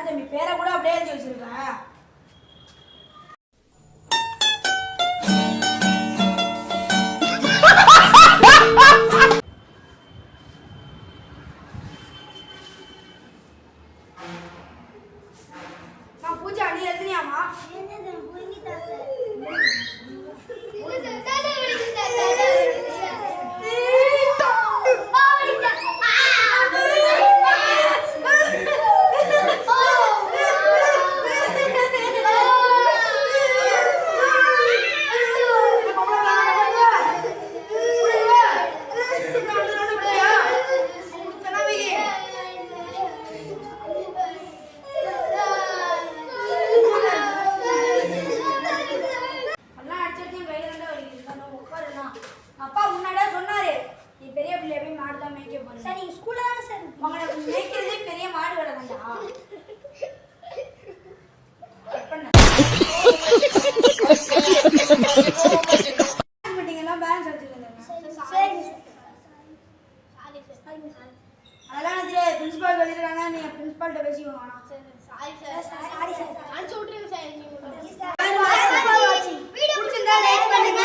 தம்பி பேரை கூட அப்படியே எழுதி வச்சிருக்கேன். நான் பூஜா நீ எழுதுனியாமா? அப்பா முன்னாடியே சொன்னாரு நீ பெரிய பிள்ளைய போய் மாடு தான் மேய்க்க போற. சரி நீங்க ஸ்கூல்ல தானே சார் உங்களை மேய்க்கிறதே பெரிய மாடு வேலை தான்டா. மீட்டிங்லாம் பேலன்ஸ் வச்சிருந்தேன். சரி அதெல்லாம் தெரியாது. பிரின்சிபால் சொல்லிருக்காங்க நீங்க பிரின்சிபால்கிட்ட பேசிக்கோங்க. வேணாம் சாரி சார் சாரி சார் அனுப்பிச்சு விட்டுருங்க சார். வீடியோ பிடிச்சிருந்தா லைக் பண்ணுங்க.